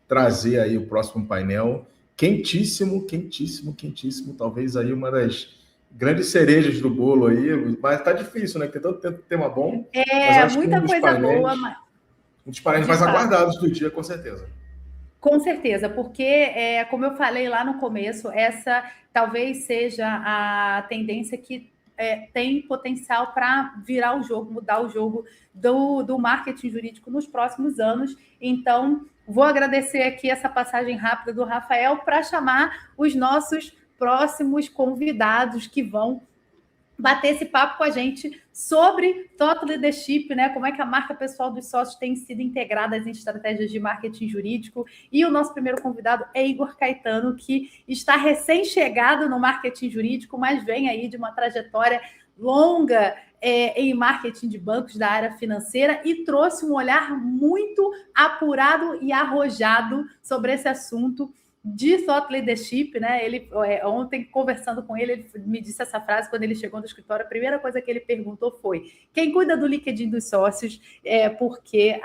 trazer aí o próximo painel, quentíssimo, talvez aí uma das grandes cerejas do bolo aí, mas tá difícil, né? Tem tanto tema bom. Mas muita coisa boa. Um dos painéis mais aguardados do dia, com certeza. Com certeza, porque, como eu falei lá no começo, essa talvez seja a tendência que tem potencial para virar o jogo, mudar o jogo do marketing jurídico nos próximos anos. Então, vou agradecer aqui essa passagem rápida do Rafael para chamar os nossos próximos convidados que vão bater esse papo com a gente sobre Thought Leadership, né? Como é que a marca pessoal dos sócios tem sido integrada às estratégias de marketing jurídico. E o nosso primeiro convidado é Igor Caetano, que está recém-chegado no marketing jurídico, mas vem aí de uma trajetória longa em marketing de bancos da área financeira e trouxe um olhar muito apurado e arrojado sobre esse assunto de Thought Leadership, né? Ele, ontem, conversando com ele, ele me disse essa frase quando ele chegou no escritório. A primeira coisa que ele perguntou foi: quem cuida do LinkedIn dos sócios? Porque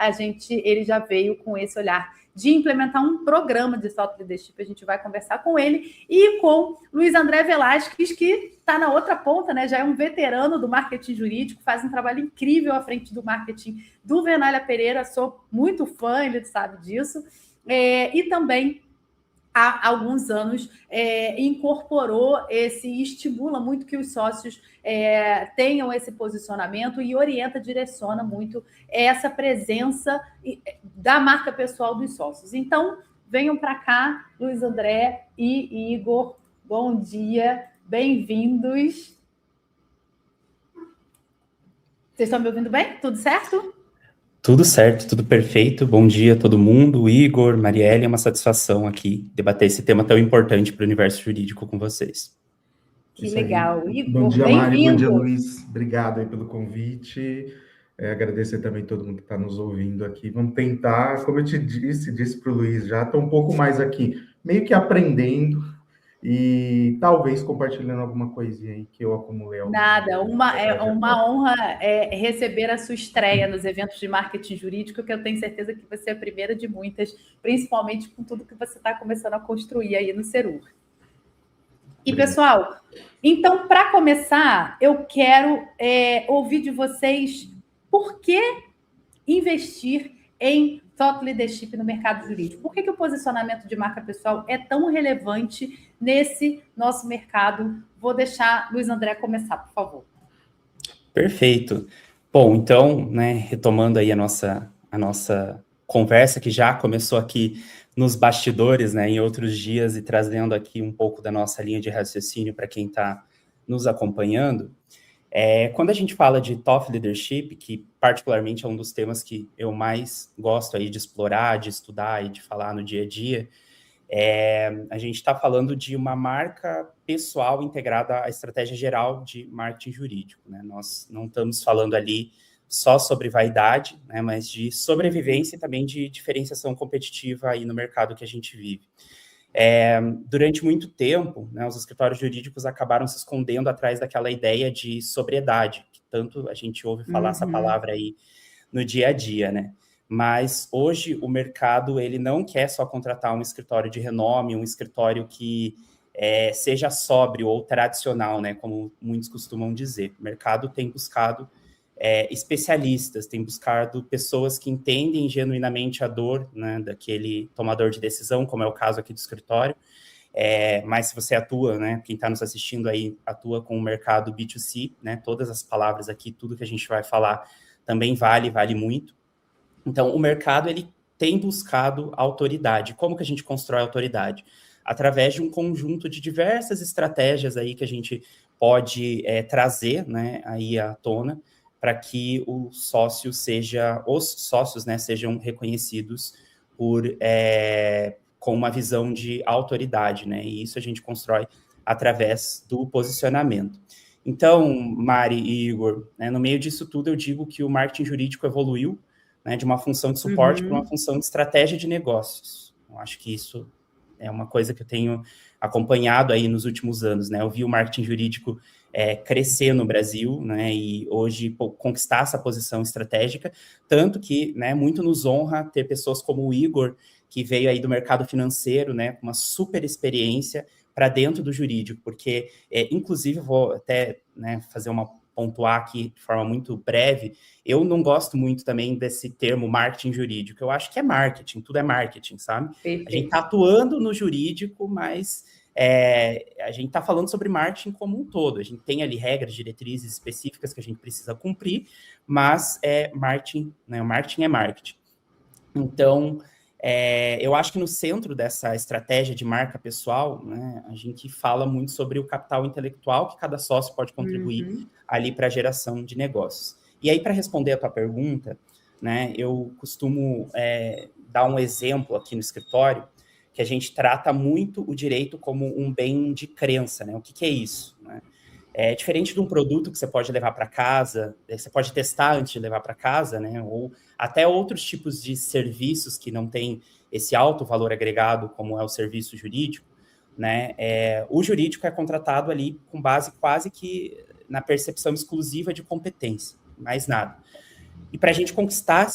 ele já veio com esse olhar de implementar um programa de Thought Leadership. A gente vai conversar com ele e com Luiz André Velasquez, que está na outra ponta, né? Já é um veterano do marketing jurídico, faz um trabalho incrível à frente do marketing do Vernalha Pereira. Sou muito fã, ele sabe disso. E também há alguns anos, incorporou estimula muito que os sócios tenham esse posicionamento e orienta, direciona muito essa presença da marca pessoal dos sócios. Então, venham para cá, Luiz André e Igor, bom dia, bem-vindos. Vocês estão me ouvindo bem? Tudo certo? Tudo certo, tudo perfeito. Bom dia a todo mundo. Igor, Marielle, é uma satisfação aqui debater esse tema tão importante para o universo jurídico com vocês. Que legal. Igor, bom dia, Mari. Bom dia, Luiz. Obrigado aí pelo convite. Agradecer também todo mundo que está nos ouvindo aqui. Vamos tentar, como eu te disse para o Luiz, já estou um pouco mais aqui, meio que aprendendo e talvez compartilhando alguma coisinha aí que eu acumulei. Nada, uma honra receber a sua estreia nos eventos de marketing jurídico, que eu tenho certeza que vai ser a primeira de muitas, principalmente com tudo que você está começando a construir aí no Serur. E, pessoal, então, para começar, eu quero ouvir de vocês por que investir em Thought Leadership no mercado jurídico. Por que o posicionamento de marca pessoal é tão relevante nesse nosso mercado? Vou deixar Luiz André começar, por favor. Perfeito. Bom, então, né, retomando aí a nossa conversa, que já começou aqui nos bastidores, né, em outros dias, e trazendo aqui um pouco da nossa linha de raciocínio para quem está nos acompanhando. Quando a gente fala de Thought Leadership, que particularmente é um dos temas que eu mais gosto aí de explorar, de estudar e de falar no dia a dia, a gente está falando de uma marca pessoal integrada à estratégia geral de marketing jurídico, né? Nós não estamos falando ali só sobre vaidade, né, mas de sobrevivência e também de diferenciação competitiva aí no mercado que a gente vive. Durante muito tempo, né, os escritórios jurídicos acabaram se escondendo atrás daquela ideia de sobriedade, que tanto a gente ouve falar essa palavra aí no dia a dia, né? Mas hoje o mercado, ele não quer só contratar um escritório de renome, um escritório que seja sóbrio ou tradicional, né, como muitos costumam dizer. O mercado tem buscado especialistas, tem buscado pessoas que entendem genuinamente a dor, né, daquele tomador de decisão, como é o caso aqui do escritório. Mas se você atua, né, quem está nos assistindo aí atua com o mercado B2C, né, todas as palavras aqui, tudo que a gente vai falar também vale muito. Então, o mercado, ele tem buscado autoridade. Como que a gente constrói autoridade? Através de um conjunto de diversas estratégias aí que a gente pode trazer, né, aí à tona, para que os sócios, né, sejam reconhecidos com uma visão de autoridade, né, e isso a gente constrói através do posicionamento. Então, Mari e Igor, né, no meio disso tudo eu digo que o marketing jurídico evoluiu, né, de uma função de suporte para uma função de estratégia de negócios. Eu acho que isso é uma coisa que eu tenho acompanhado aí nos últimos anos, né? Eu vi o marketing jurídico crescer no Brasil, né, e hoje conquistar essa posição estratégica, tanto que, né, muito nos honra ter pessoas como o Igor, que veio aí do mercado financeiro, né, com uma super experiência para dentro do jurídico, porque, inclusive, vou até, né, pontuar aqui de forma muito breve, eu não gosto muito também desse termo marketing jurídico, eu acho que é marketing, tudo é marketing, sabe? Perfeito. A gente está atuando no jurídico, mas a gente está falando sobre marketing como um todo, a gente tem ali regras, diretrizes específicas que a gente precisa cumprir, mas marketing, né, o marketing é marketing. Então, eu acho que no centro dessa estratégia de marca pessoal, né, a gente fala muito sobre o capital intelectual que cada sócio pode contribuir ali para a geração de negócios. E aí, para responder a tua pergunta, né, eu costumo dar um exemplo aqui no escritório, que a gente trata muito o direito como um bem de crença, né? O que é isso, né? É diferente de um produto que você pode levar para casa, você pode testar antes de levar para casa, né? Ou até outros tipos de serviços que não têm esse alto valor agregado, como é o serviço jurídico, né? O jurídico é contratado ali com base quase que na percepção exclusiva de competência, mais nada. E para a gente conquistar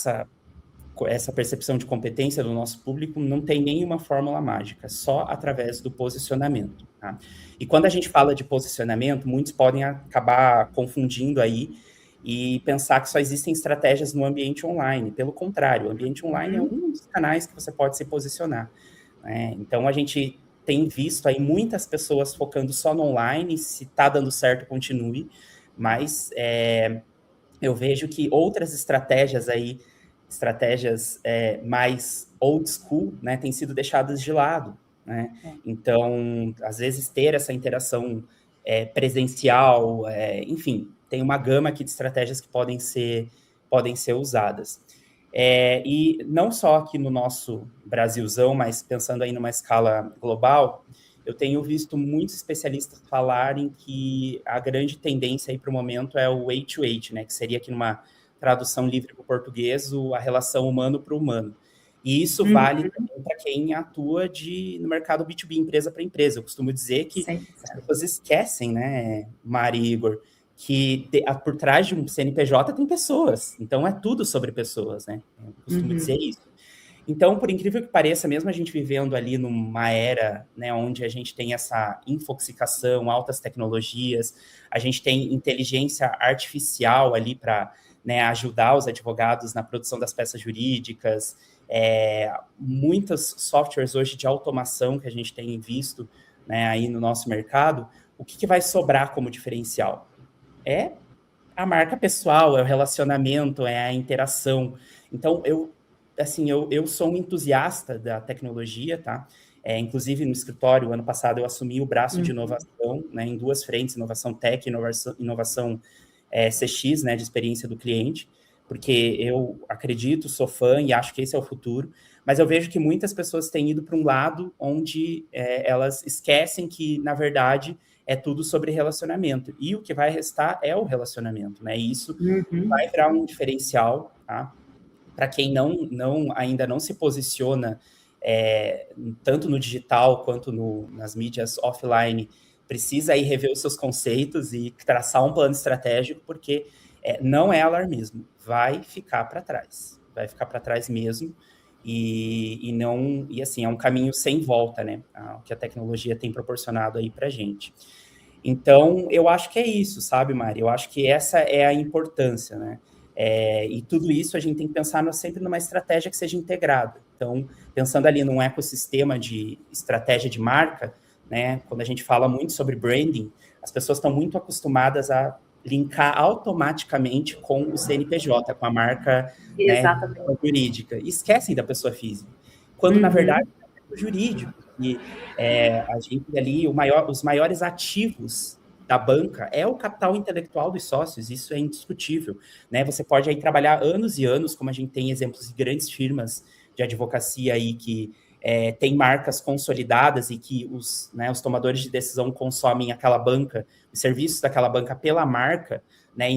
essa percepção de competência do nosso público, não tem nenhuma fórmula mágica, só através do posicionamento. Tá? E quando a gente fala de posicionamento, muitos podem acabar confundindo aí e pensar que só existem estratégias no ambiente online. Pelo contrário, o ambiente online é um dos canais que você pode se posicionar. Né? Então, a gente tem visto aí muitas pessoas focando só no online, se está dando certo, continue, mas eu vejo que outras estratégias aí, mais old school, né, têm sido deixadas de lado, né? Então, às vezes, ter essa interação presencial, enfim, tem uma gama aqui de estratégias que podem ser usadas. E não só aqui no nosso Brasilzão, mas pensando aí numa escala global, eu tenho visto muitos especialistas falarem que a grande tendência aí para o momento é o H2H, né, que seria aqui numa tradução livre para o português, a relação humano para o humano. E isso vale também para quem atua no mercado B2B, empresa para empresa. Eu costumo dizer que as pessoas esquecem, né, Mari e Igor, que por trás de um CNPJ tem pessoas. Então, é tudo sobre pessoas, né? Eu costumo dizer isso. Então, por incrível que pareça, mesmo a gente vivendo ali numa era, né, onde a gente tem essa infoxicação, altas tecnologias, a gente tem inteligência artificial ali para, né, ajudar os advogados na produção das peças jurídicas, muitos softwares hoje de automação que a gente tem visto, né, aí no nosso mercado. O que vai sobrar como diferencial? É a marca pessoal, é o relacionamento, é a interação. Então, eu sou um entusiasta da tecnologia, tá? Inclusive, no escritório, ano passado, eu assumi o braço de inovação, né, em duas frentes, inovação tech e inovação CX, né, de experiência do cliente, porque eu acredito, sou fã e acho que esse é o futuro, mas eu vejo que muitas pessoas têm ido para um lado onde elas esquecem que, na verdade, é tudo sobre relacionamento. E o que vai restar é o relacionamento, né? E isso vai virar um diferencial, tá? Para quem ainda não se posiciona tanto no digital quanto nas mídias offline, precisa aí rever os seus conceitos e traçar um plano estratégico, porque não é alarmismo, vai ficar para trás mesmo, e assim, é um caminho sem volta, né? O que a tecnologia tem proporcionado aí para a gente. Então, eu acho que é isso, sabe, Mari? Eu acho que essa é a importância, né? E tudo isso a gente tem que pensar sempre numa estratégia que seja integrada. Então, pensando ali num ecossistema de estratégia de marca, né? Quando a gente fala muito sobre branding, as pessoas estão muito acostumadas a linkar automaticamente com o CNPJ, com a marca, né, jurídica, e esquecem da pessoa física. Quando, na verdade, é o jurídico. E a gente ali, os maiores ativos da banca é o capital intelectual dos sócios, isso é indiscutível, né? Você pode aí trabalhar anos e anos, como a gente tem exemplos de grandes firmas de advocacia aí que tem marcas consolidadas e que os tomadores de decisão consomem aquela banca, os serviços daquela banca pela marca, né?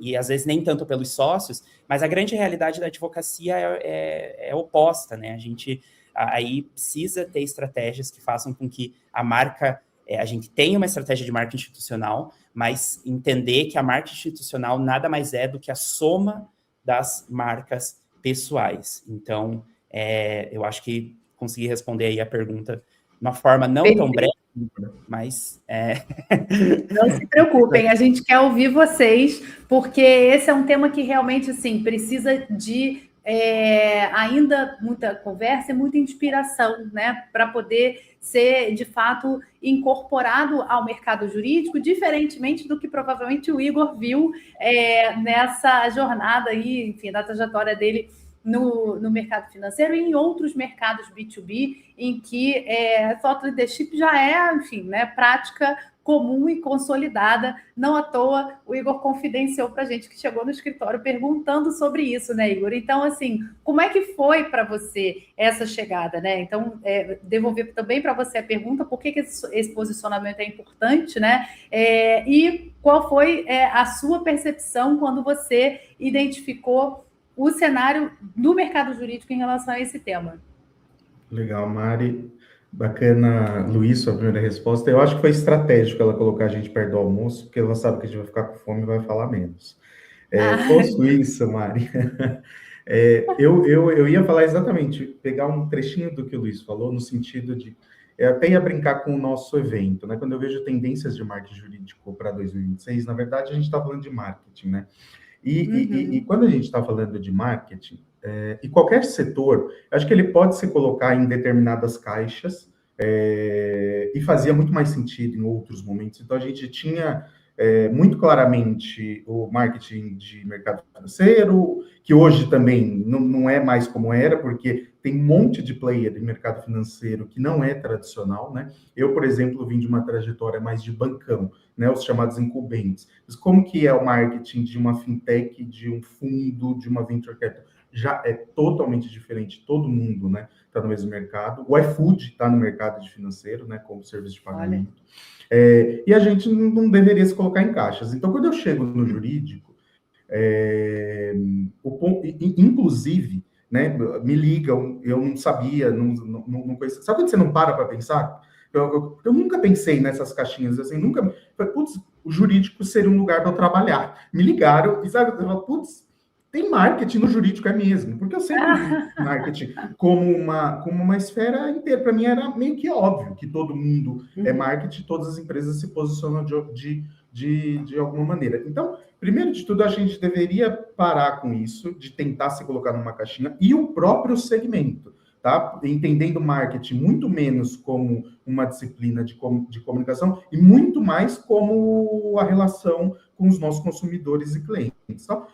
E às vezes nem tanto pelos sócios, mas a grande realidade da advocacia é oposta, né? A gente aí precisa ter estratégias que façam com que a marca a gente tem uma estratégia de marca institucional, mas entender que a marca institucional nada mais é do que a soma das marcas pessoais. Então, eu acho que consegui responder aí a pergunta de uma forma não tão breve, mas... Não se preocupem, a gente quer ouvir vocês, porque esse é um tema que realmente, assim, precisa de ainda muita conversa e muita inspiração, né, para poder ser, de fato, incorporado ao mercado jurídico, diferentemente do que provavelmente o Igor viu nessa jornada aí, enfim, da trajetória dele no mercado financeiro e em outros mercados B2B, em que thought leadership já é, enfim, né, prática comum e consolidada. Não à toa, o Igor confidenciou para a gente que chegou no escritório perguntando sobre isso, né, Igor? Então, assim, como é que foi para você essa chegada, né? Então, devolver também para você a pergunta, por que esse posicionamento é importante, né? E qual foi a sua percepção quando você identificou o cenário do mercado jurídico em relação a esse tema? Legal, Mari. Bacana, Luiz, sua primeira resposta. Eu acho que foi estratégico ela colocar a gente perto do almoço, porque ela sabe que a gente vai ficar com fome e vai falar menos. Posto isso, Mari, eu ia falar exatamente, pegar um trechinho do que o Luiz falou, no sentido de... Eu até ia brincar com o nosso evento, né? Quando eu vejo tendências de marketing jurídico para 2026, na verdade, a gente está falando de marketing, né? E quando a gente está falando de marketing, e qualquer setor, acho que ele pode se colocar em determinadas caixas e fazia muito mais sentido em outros momentos. Então, a gente tinha muito claramente o marketing de mercado financeiro, que hoje também não é mais como era, porque tem um monte de player de mercado financeiro que não é tradicional, né? Eu, por exemplo, vim de uma trajetória mais de bancão, né, os chamados incumbentes. Mas como que é o marketing de uma fintech, de um fundo, de uma venture capital? Já é totalmente diferente, todo mundo, né, está no mesmo mercado. O iFood está no mercado de financeiro, né, como serviço de pagamento. E a gente não deveria se colocar em caixas. Então, quando eu chego no jurídico, inclusive, né, me ligam, eu não sabia, não conhecia. Sabe quando você não para pensar? Eu nunca pensei nessas caixinhas, assim, nunca... Putz, o jurídico seria um lugar para eu trabalhar. Me ligaram e, sabe, eu falo, putz, tem marketing no jurídico, é mesmo. Porque eu sempre vi marketing como uma esfera inteira. Para mim era meio que óbvio que todo mundo é marketing, todas as empresas se posicionam de alguma maneira. Então, primeiro de tudo, a gente deveria parar com isso, de tentar se colocar numa caixinha, e o próprio segmento. Tá? Entendendo marketing muito menos como uma disciplina de comunicação e muito mais como a relação com os nossos consumidores e clientes. Tá?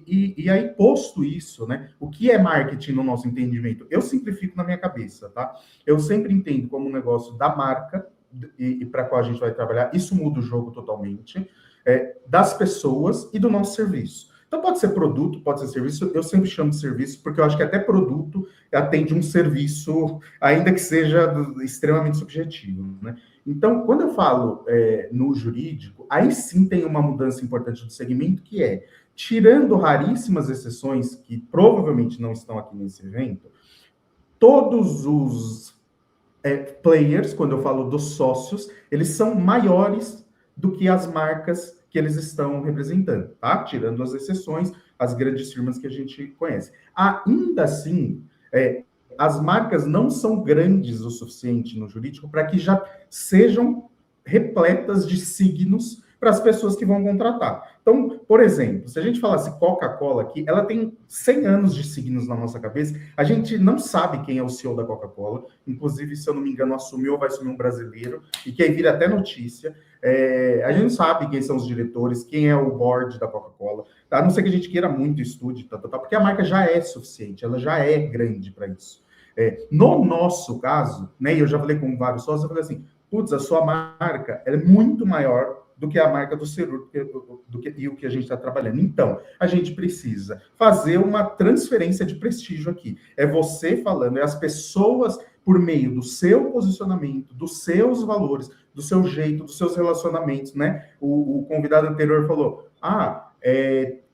E aí, posto isso, né, o que é marketing no nosso entendimento? Eu simplifico na minha cabeça. Tá? Eu sempre entendo como um negócio da marca e para qual a gente vai trabalhar. Isso muda o jogo totalmente. Das pessoas e do nosso serviço. Então, pode ser produto, pode ser serviço, eu sempre chamo de serviço, porque eu acho que até produto atende um serviço, ainda que seja extremamente subjetivo, né? Então, quando eu falo no jurídico, aí sim tem uma mudança importante do segmento, que é, tirando raríssimas exceções, que provavelmente não estão aqui nesse evento, todos os players, quando eu falo dos sócios, eles são maiores do que as marcas que eles estão representando, tá? Tirando as exceções, as grandes firmas que a gente conhece. Ainda assim, as marcas não são grandes o suficiente no jurídico para que já sejam repletas de signos para as pessoas que vão contratar. Então, por exemplo, se a gente falasse Coca-Cola aqui, ela tem 100 anos de signos na nossa cabeça, a gente não sabe quem é o CEO da Coca-Cola, inclusive, se eu não me engano, assumiu ou vai assumir um brasileiro, e que aí vira até notícia. A gente não sabe quem são os diretores, quem é o board da Coca-Cola, tá? A não ser que a gente queira muito estude, porque a marca já é suficiente, ela já é grande para isso. No nosso caso, né, e eu já falei com vários sócios, eu falei assim, putz, a sua marca é muito maior do que a marca do Cerur e o que a gente está trabalhando. Então, a gente precisa fazer uma transferência de prestígio aqui. É você falando, é as pessoas, por meio do seu posicionamento, dos seus valores, do seu jeito, dos seus relacionamentos, né? O convidado anterior falou,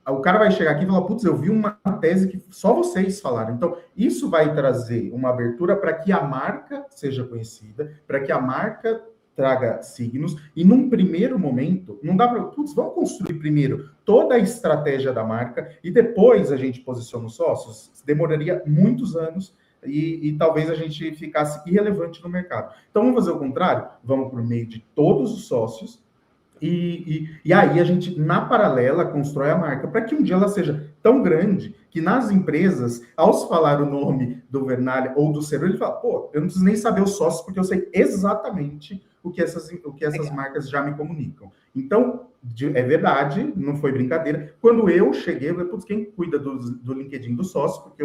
o cara vai chegar aqui e falar, putz, eu vi uma tese que só vocês falaram. Então, isso vai trazer uma abertura para que a marca seja conhecida, para que a marca traga signos, e num primeiro momento, não dá para, vamos construir primeiro toda a estratégia da marca, e depois a gente posiciona os sócios, demoraria muitos anos, e talvez a gente ficasse irrelevante no mercado. Então, vamos fazer o contrário? Vamos por meio de todos os sócios, e aí a gente, na paralela, constrói a marca, para que um dia ela seja tão grande que nas empresas, ao se falar o nome do Vernalha ou do Cerulli, ele fala, pô, eu não preciso nem saber os sócios, porque eu sei exatamente o que essas marcas já me comunicam. Então, é verdade, não foi brincadeira. Quando eu cheguei, eu falei, putz, quem cuida do LinkedIn do sócio? Porque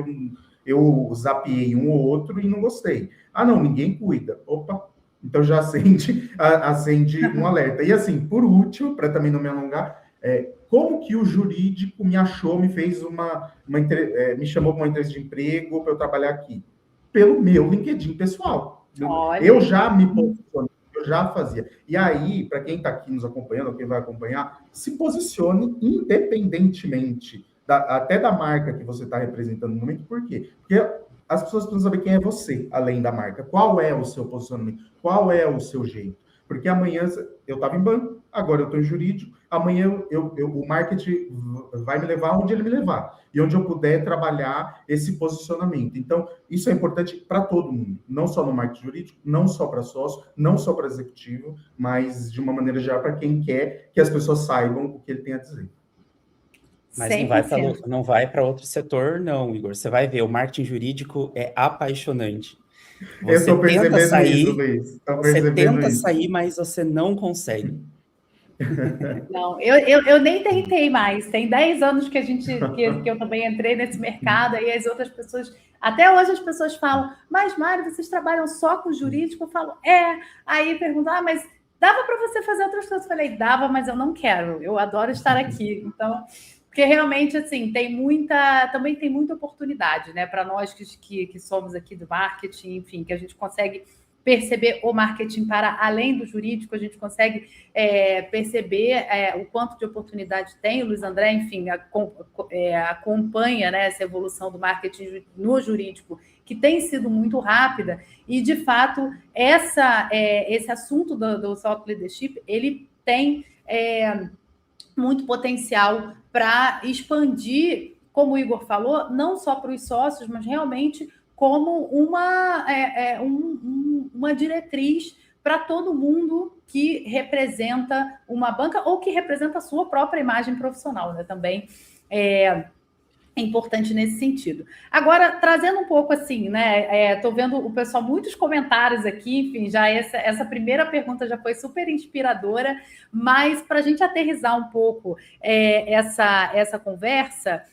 eu zapiei um ou outro e não gostei. Ah, não, ninguém cuida. Opa, então já acende um alerta. E assim, por último, para também não me alongar, como que o jurídico me achou, me fez me chamou para uma entrevista de emprego para eu trabalhar aqui? Pelo meu LinkedIn pessoal. Olha. Eu já me posicionei, eu já fazia. E aí, para quem está aqui nos acompanhando, quem vai acompanhar, se posicione independentemente até da marca que você está representando no momento. Por quê? Porque as pessoas precisam saber quem é você, além da marca. Qual é o seu posicionamento? Qual é o seu jeito? Porque amanhã eu estava em banco, agora eu estou em jurídico, amanhã o marketing vai me levar onde ele me levar. E onde eu puder trabalhar esse posicionamento. Então, isso é importante para todo mundo. Não só no marketing jurídico, não só para sócio, não só para executivo, mas de uma maneira geral para quem quer que as pessoas saibam o que ele tem a dizer. Mas não vai para outro setor, não, Igor. Você vai ver, o marketing jurídico é apaixonante. Você eu estou percebendo isso, Luiz. Você tenta sair, mas você não consegue. Não, eu nem tentei mais. Tem 10 anos que eu também entrei nesse mercado, e as outras pessoas... Até hoje as pessoas falam, mas, Mário, vocês trabalham só com jurídico? Eu falo, Aí perguntam, mas... Dava para você fazer outras coisas? Eu falei, dava, mas eu não quero. Eu adoro estar aqui. Então... Porque realmente, assim, também tem muita oportunidade, né? Para nós que somos aqui do marketing, enfim, que a gente consegue perceber o marketing para além do jurídico, a gente consegue perceber o quanto de oportunidade tem. O Luiz André, enfim, acompanha, né, essa evolução do marketing no jurídico, que tem sido muito rápida, e, de fato, esse assunto do thought leadership, ele tem muito potencial para expandir, como o Igor falou, não só para os sócios, mas realmente como uma diretriz para todo mundo que representa uma banca ou que representa a sua própria imagem profissional, né? Também é importante nesse sentido. Agora, trazendo um pouco assim, né? Estou vendo o pessoal, muitos comentários aqui, enfim, já essa primeira pergunta já foi super inspiradora, mas para a gente aterrizar um pouco essa conversa,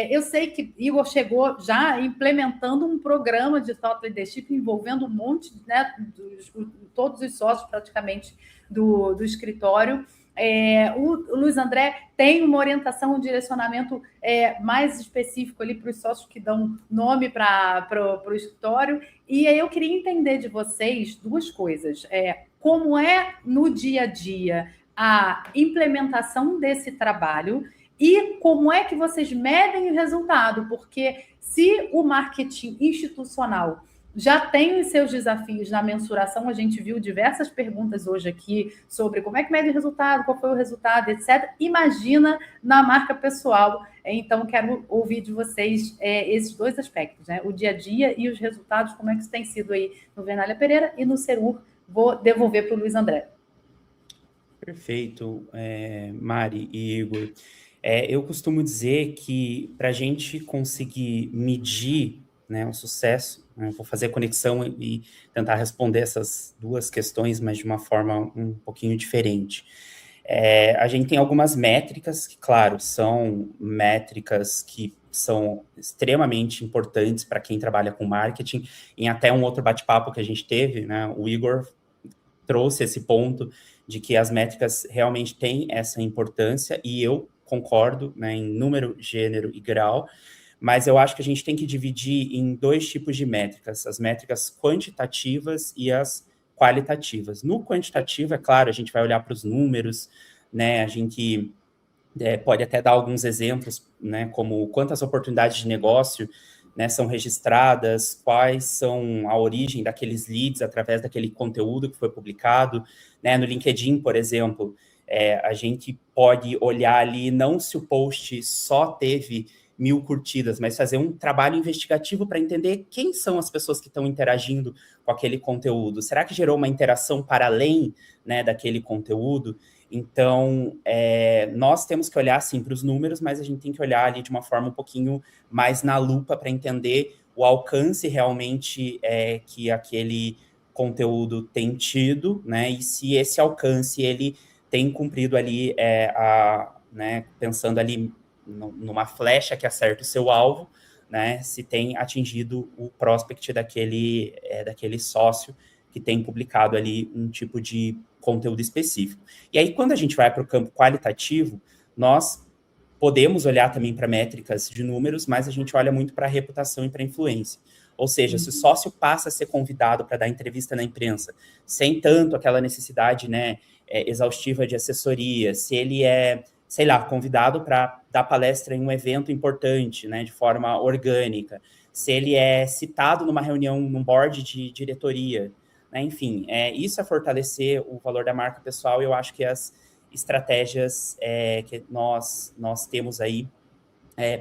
eu sei que Igor chegou já implementando um programa de thought leadership envolvendo um monte, né, todos os sócios praticamente do escritório. O Luiz André tem uma orientação, um direcionamento mais específico ali para os sócios que dão nome para o escritório. E aí eu queria entender de vocês duas coisas. Como é no dia a dia a implementação desse trabalho e como é que vocês medem o resultado? Porque se o marketing institucional já tem os seus desafios na mensuração, a gente viu diversas perguntas hoje aqui sobre como é que mede o resultado, qual foi o resultado, etc. Imagina na marca pessoal. Então, quero ouvir de vocês esses dois aspectos, né? O dia a dia e os resultados, como é que isso tem sido aí no Vernalha Pereira e no Cerur. Vou devolver para o Luiz André. Perfeito, Mari e Igor. Eu costumo dizer que para a gente conseguir medir, né, o sucesso, né, vou fazer a conexão e tentar responder essas duas questões, mas de uma forma um pouquinho diferente. A gente tem algumas métricas que, claro, são métricas que são extremamente importantes para quem trabalha com marketing. Em até um outro bate-papo que a gente teve, né, o Igor trouxe esse ponto de que as métricas realmente têm essa importância, e eu concordo, né, em número, gênero e grau, mas eu acho que a gente tem que dividir em dois tipos de métricas, as métricas quantitativas e as qualitativas. No quantitativo, é claro, a gente vai olhar para os números, né, a gente pode até dar alguns exemplos, né, como quantas oportunidades de negócio né, são registradas, quais são a origem daqueles leads através daquele conteúdo que foi publicado, né? No LinkedIn, por exemplo, a gente pode olhar ali não se o post só teve 1000 curtidas, mas fazer um trabalho investigativo para entender quem são as pessoas que estão interagindo com aquele conteúdo. Será que gerou uma interação para além, né, daquele conteúdo? Então, nós temos que olhar, sim, para os números, mas a gente tem que olhar ali de uma forma um pouquinho mais na lupa para entender o alcance realmente que aquele conteúdo tem tido, né? E se esse alcance, ele tem cumprido ali, né, pensando ali numa flecha que acerta o seu alvo, né? Se tem atingido o prospect daquele sócio que tem publicado ali um tipo de conteúdo específico. E aí, quando a gente vai para o campo qualitativo, nós podemos olhar também para métricas de números, mas a gente olha muito para a reputação e para a influência. Ou seja, se o sócio passa a ser convidado para dar entrevista na imprensa, sem tanto aquela necessidade, né, exaustiva de assessoria, se ele é, sei lá, convidado para dar palestra em um evento importante, né, de forma orgânica, se ele é citado numa reunião, num board de diretoria, né, enfim, isso é fortalecer o valor da marca pessoal, e eu acho que as estratégias que nós temos aí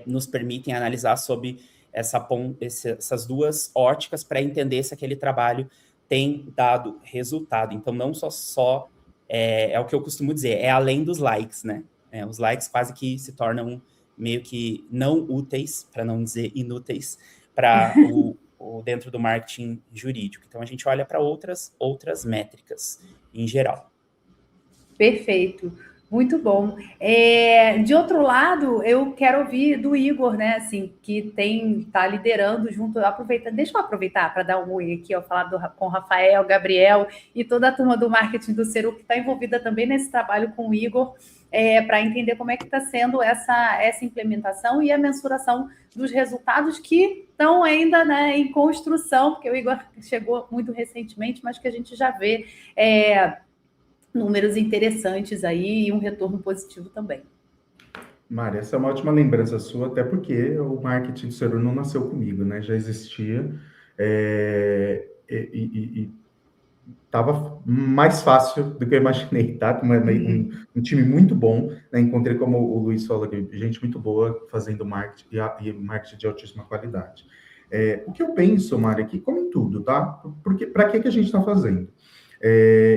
nos permitem analisar sob essas duas óticas para entender se aquele trabalho tem dado resultado. Então, não só é o que eu costumo dizer, é além dos likes, né? Os likes quase que se tornam meio que não úteis, para não dizer inúteis, para dentro do marketing jurídico. Então, a gente olha para outras métricas em geral. Perfeito, muito bom. De outro lado, eu quero ouvir do Igor, né? Assim, que tá liderando junto. Deixa eu aproveitar para dar um oi aqui, ó, falar com o Rafael, Gabriel e toda a turma do marketing do Ceru, que está envolvida também nesse trabalho com o Igor, para entender como é que está sendo essa implementação e a mensuração dos resultados que estão ainda, né, em construção, porque o Igor chegou muito recentemente, mas que a gente já vê números interessantes aí e um retorno positivo também. Mari, essa é uma ótima lembrança sua, até porque o marketing do Ceru não nasceu comigo, né? Já existia e estava mais fácil do que eu imaginei, tá? Um time muito bom, né? Encontrei, como o Luiz falou aqui, gente muito boa fazendo marketing e marketing de altíssima qualidade. O que eu penso, Mari, aqui, como em tudo, tá? Porque para que a gente está fazendo?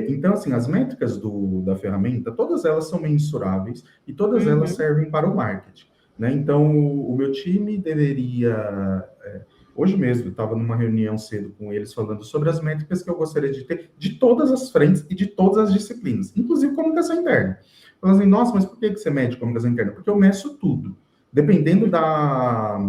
Então, assim, as métricas da ferramenta, todas elas são mensuráveis e todas elas servem para o marketing, né? Então, o meu time deveria... hoje mesmo, eu estava numa reunião cedo com eles falando sobre as métricas que eu gostaria de ter de todas as frentes e de todas as disciplinas, inclusive comunicação interna. Falando assim, nossa, mas por que você mede comunicação interna? Porque eu meço tudo. Dependendo da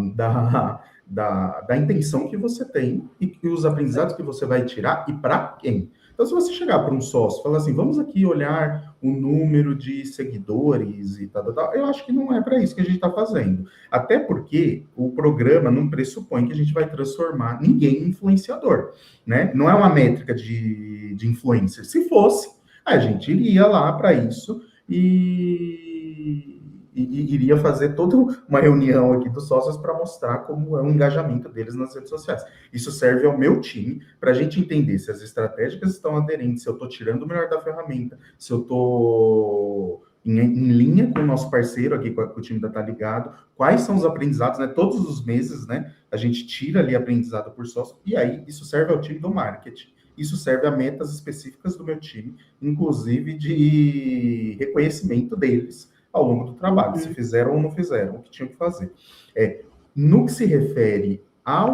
intenção que você tem e os aprendizados que você vai tirar e para quem. Então, se você chegar para um sócio e falar assim, vamos aqui olhar o número de seguidores e tal, eu acho que não é para isso que a gente está fazendo. Até porque o programa não pressupõe que a gente vai transformar ninguém em influenciador, né? Não é uma métrica de influencer. Se fosse, a gente iria lá para isso e iria fazer toda uma reunião aqui dos sócios para mostrar como é o engajamento deles nas redes sociais. Isso serve ao meu time para a gente entender se as estratégias estão aderentes, se eu estou tirando o melhor da ferramenta, se eu estou em linha com o nosso parceiro aqui, com o time da Tá Ligado, quais são os aprendizados, né? Todos os meses, né? A gente tira ali aprendizado por sócio, e aí isso serve ao time do marketing. Isso serve a metas específicas do meu time, inclusive de reconhecimento deles ao longo do trabalho, se fizeram ou não fizeram o que tinham que fazer. No que se refere a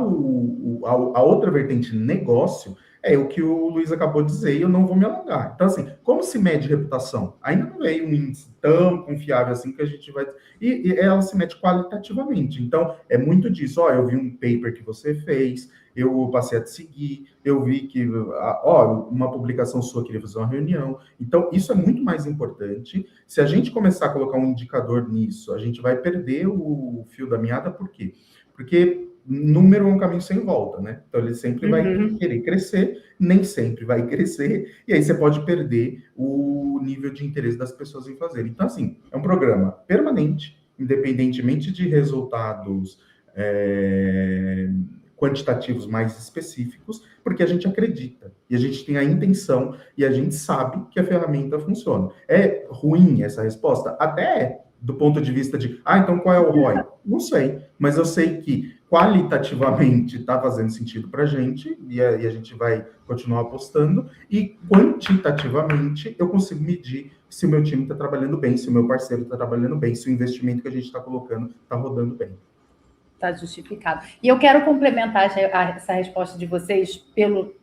outra vertente negócio, é o que o Luiz acabou de dizer, e eu não vou me alongar. Então, assim, como se mede reputação? Ainda não veio um índice tão confiável assim que a gente vai... E ela se mede qualitativamente. Então, é muito disso. Eu vi um paper que você fez, eu passei a te seguir, eu vi que, uma publicação sua queria fazer uma reunião. Então, isso é muito mais importante. Se a gente começar a colocar um indicador nisso, a gente vai perder o fio da meada. Por quê? Porque número é um caminho sem volta, né? Então, ele sempre vai querer crescer, nem sempre vai crescer, e aí você pode perder o nível de interesse das pessoas em fazer. Então, assim, é um programa permanente, independentemente de resultados quantitativos mais específicos, porque a gente acredita, e a gente tem a intenção, e a gente sabe que a ferramenta funciona. É ruim essa resposta? Até é, do ponto de vista de, então qual é o ROI? Não sei, mas eu sei que qualitativamente está fazendo sentido para a gente, e a gente vai continuar apostando, e quantitativamente eu consigo medir se o meu time está trabalhando bem, se o meu parceiro está trabalhando bem, se o investimento que a gente está colocando está rodando bem. Está justificado. E eu quero complementar essa resposta de vocês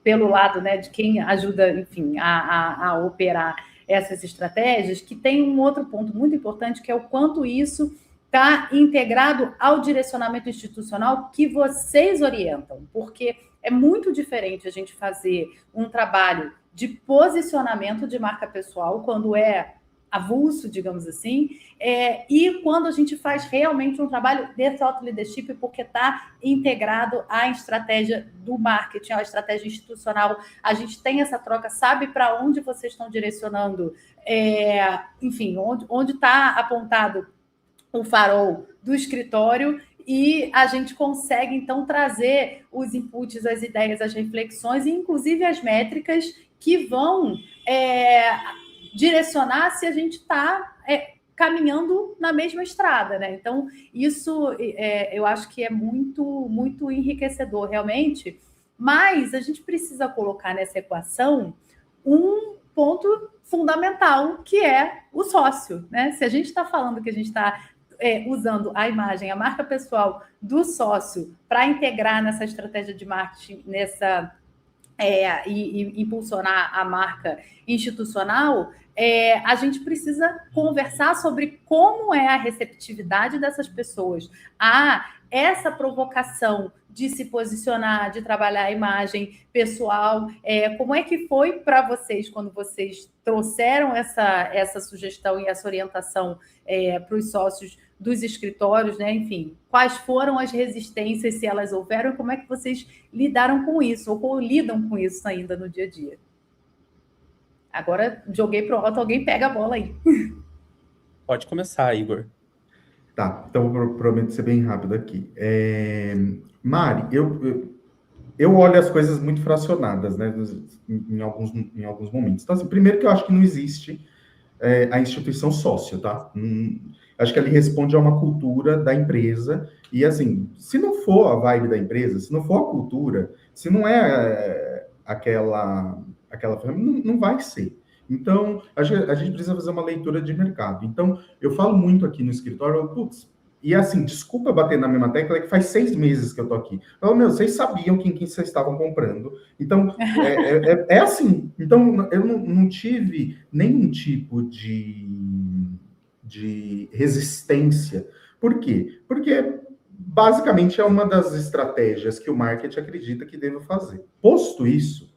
pelo lado, né, de quem ajuda, enfim, a operar essas estratégias, que tem um outro ponto muito importante, que é o quanto isso está integrado ao direcionamento institucional que vocês orientam, porque é muito diferente a gente fazer um trabalho de posicionamento de marca pessoal, quando é avulso, digamos assim, e quando a gente faz realmente um trabalho de thought leadership, porque está integrado à estratégia do marketing, à estratégia institucional, a gente tem essa troca, sabe para onde vocês estão direcionando, enfim, onde está apontado o farol do escritório, e a gente consegue, então, trazer os inputs, as ideias, as reflexões, e inclusive as métricas que vão direcionar se a gente está caminhando na mesma estrada, né? Então, isso eu acho que é muito, muito enriquecedor, realmente, mas a gente precisa colocar nessa equação um ponto fundamental, que é o sócio, né? Se a gente está falando que a gente está usando a imagem, a marca pessoal do sócio para integrar nessa estratégia de marketing, e impulsionar a marca institucional, a gente precisa conversar sobre como é a receptividade dessas pessoas a essa provocação de se posicionar, de trabalhar a imagem pessoal. Como é que foi para vocês quando vocês trouxeram essa sugestão e essa orientação para os sócios dos escritórios, né? Enfim, quais foram as resistências, se elas houveram, e como é que vocês lidaram com isso, ou lidam com isso ainda no dia a dia? Agora, joguei para o alto, alguém pega a bola aí. Pode começar, Igor. Tá, então eu prometo ser bem rápido aqui. Mari, eu olho as coisas muito fracionadas, né, em alguns momentos. Então, assim, primeiro que eu acho que não existe a instituição sócio, tá? Acho que ele responde a uma cultura da empresa, e assim, se não for a vibe da empresa, se não for a cultura, se não é aquela ferramenta, não vai ser. Então, a gente precisa fazer uma leitura de mercado. Então, eu falo muito aqui no escritório, e assim, desculpa bater na mesma tecla, é que faz 6 meses que eu tô aqui. Eu falo, vocês sabiam quem vocês estavam comprando. Então, é assim. Então, eu não tive nenhum tipo de resistência. Por quê? Porque, basicamente, é uma das estratégias que o marketing acredita que deve fazer. Posto isso,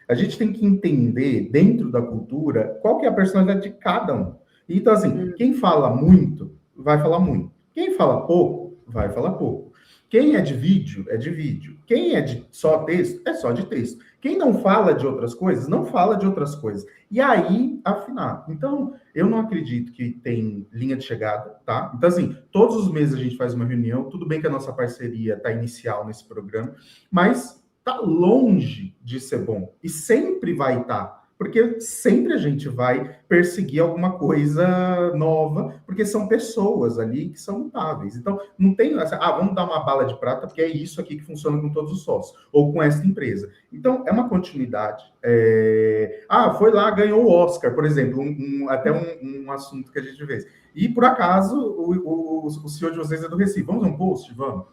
a gente tem que entender, dentro da cultura, qual que é a personalidade de cada um. Então, assim, quem fala muito, vai falar muito. Quem fala pouco, vai falar pouco. Quem é de vídeo, é de vídeo. Quem é de só texto, é só de texto. Quem não fala de outras coisas, não fala de outras coisas. E aí, afinar. Então, eu não acredito que tem linha de chegada, tá? Então, assim, todos os meses a gente faz uma reunião. Tudo bem que a nossa parceria está inicial nesse programa, mas está longe de ser bom. E sempre vai estar. Porque sempre a gente vai perseguir alguma coisa nova, porque são pessoas ali que são mutáveis. Então, não tem assim, vamos dar uma bala de prata, porque é isso aqui que funciona com todos os sócios, ou com essa empresa. Então, é uma continuidade. Foi lá, ganhou o Oscar, por exemplo, até um assunto que a gente fez. E, por acaso, o senhor de vocês é do Recife. Vamos um post? Vamos.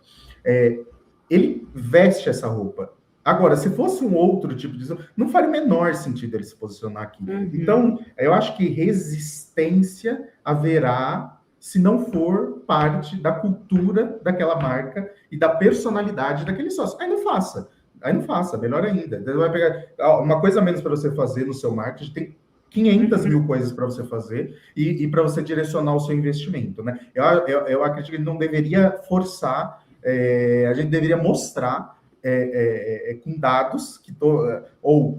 Ele veste essa roupa. Agora, se fosse um outro tipo de... Não faria o menor sentido ele se posicionar aqui. Uhum. Então, eu acho que resistência haverá se não for parte da cultura daquela marca e da personalidade daquele sócio. Aí não faça, melhor ainda. Você vai pegar uma coisa a menos para você fazer no seu marketing, tem 500 mil coisas para você fazer e para você direcionar o seu investimento, né? Eu acredito que ele não deveria forçar, a gente deveria mostrar com dados ou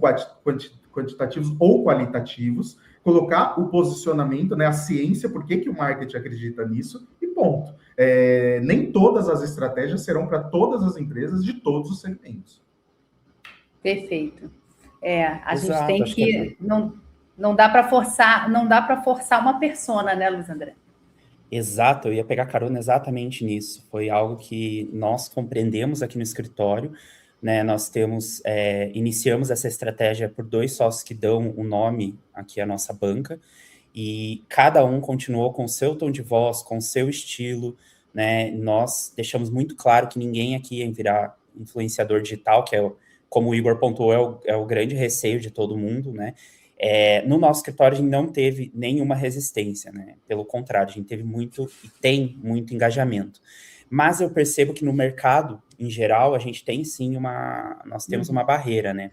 quantitativos ou qualitativos, colocar o posicionamento, né, a ciência, por que o marketing acredita nisso, e ponto. ponto. Nem todas as estratégias serão para todas as empresas de todos os segmentos. Perfeito. A Exato, gente tem que... Não dá para forçar uma persona, né, Luiz André? Exato, eu ia pegar carona exatamente nisso. Foi algo que nós compreendemos aqui no escritório, né? Nós iniciamos essa estratégia por 2 sócios que dão o nome aqui à nossa banca, e cada um continuou com o seu tom de voz, com o seu estilo, né? Nós deixamos muito claro que ninguém aqui ia virar influenciador digital, que como o Igor pontuou, é o grande receio de todo mundo, né? No nosso escritório, a gente não teve nenhuma resistência, né? Pelo contrário, a gente teve muito e tem muito engajamento. Mas eu percebo que no mercado, em geral, a gente tem sim nós temos uma barreira, né?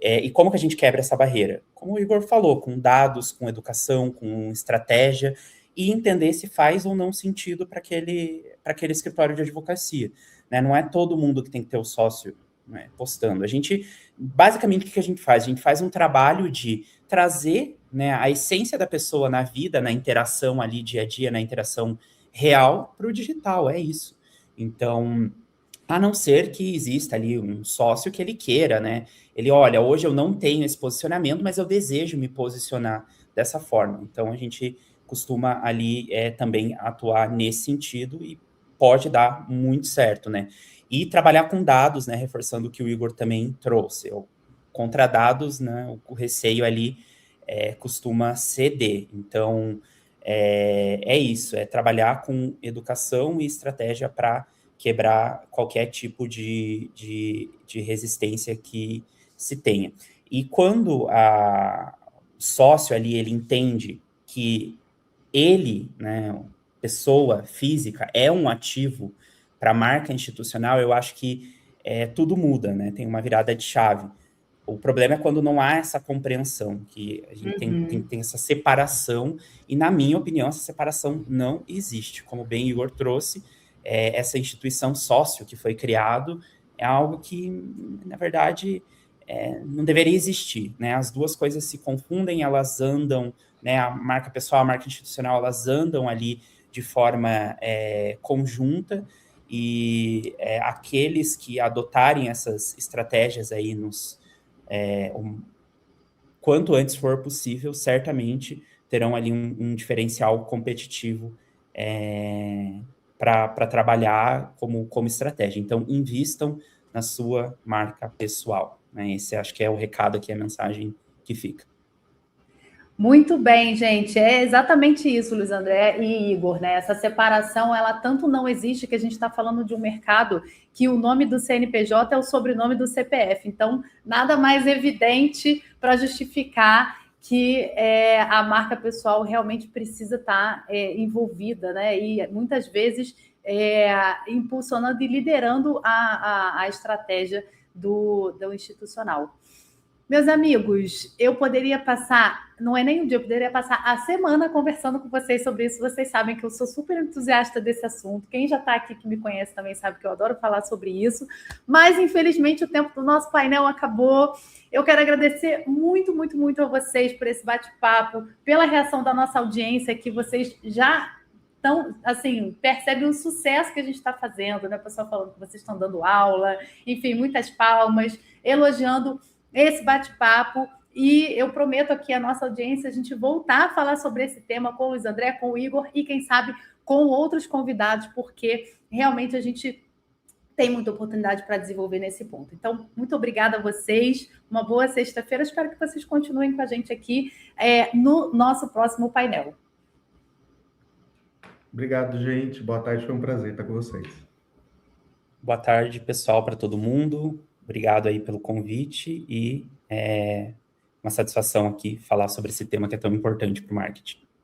E como que a gente quebra essa barreira? Como o Igor falou, com dados, com educação, com estratégia, e entender se faz ou não sentido para aquele escritório de advocacia, né? Não é todo mundo que tem que ter o sócio, né, postando. Basicamente, o que a gente faz? A gente faz um trabalho de trazer, né, a essência da pessoa na vida, na interação ali dia a dia, na interação real para o digital, é isso. Então, a não ser que exista ali um sócio que ele queira, né? Ele, olha, hoje eu não tenho esse posicionamento, mas eu desejo me posicionar dessa forma. Então, a gente costuma ali também atuar nesse sentido e pode dar muito certo, né? E trabalhar com dados, né? Reforçando o que o Igor também trouxe. Contra dados, né? O receio ali costuma ceder. Então, é isso. É trabalhar com educação e estratégia para quebrar qualquer tipo de resistência que se tenha. E quando o sócio ali, ele entende que ele, né, pessoa física, é um ativo para a marca institucional, eu acho que tudo muda, né? Tem uma virada de chave. O problema é quando não há essa compreensão, que a gente tem essa separação, e na minha opinião, essa separação não existe. Como bem o Igor trouxe, essa instituição sócio que foi criado é algo que, na verdade, não deveria existir, né? As duas coisas se confundem, elas andam, né? A marca pessoal, a marca institucional, elas andam ali de forma conjunta, e aqueles que adotarem essas estratégias aí quanto antes for possível, certamente terão ali um diferencial competitivo para trabalhar como estratégia. Então, invistam na sua marca pessoal, né? Esse acho que é o recado aqui, a mensagem que fica. Muito bem, gente. É exatamente isso, Luiz André e Igor, né? Essa separação, ela tanto não existe que a gente está falando de um mercado que o nome do CNPJ é o sobrenome do CPF. Então, nada mais evidente para justificar que a marca pessoal realmente precisa estar envolvida, né? E muitas vezes impulsionando e liderando a estratégia do institucional. Meus amigos, eu poderia passar, não é nem um dia, eu poderia passar a semana conversando com vocês sobre isso. Vocês sabem que eu sou super entusiasta desse assunto. Quem já está aqui que me conhece também sabe que eu adoro falar sobre isso. Mas, infelizmente, o tempo do nosso painel acabou. Eu quero agradecer muito, muito, muito a vocês por esse bate-papo, pela reação da nossa audiência, que vocês já estão, assim, percebem o sucesso que a gente está fazendo, né? O pessoal falando que vocês estão dando aula, enfim, muitas palmas, elogiando esse bate-papo, e eu prometo aqui à nossa audiência a gente voltar a falar sobre esse tema com o Luiz André, com o Igor e, quem sabe, com outros convidados, porque realmente a gente tem muita oportunidade para desenvolver nesse ponto. Então, muito obrigada a vocês, uma boa sexta-feira, espero que vocês continuem com a gente aqui no nosso próximo painel. Obrigado, gente. Boa tarde, foi um prazer estar com vocês. Boa tarde, pessoal, para todo mundo. Obrigado aí pelo convite e uma satisfação aqui falar sobre esse tema que é tão importante para o marketing.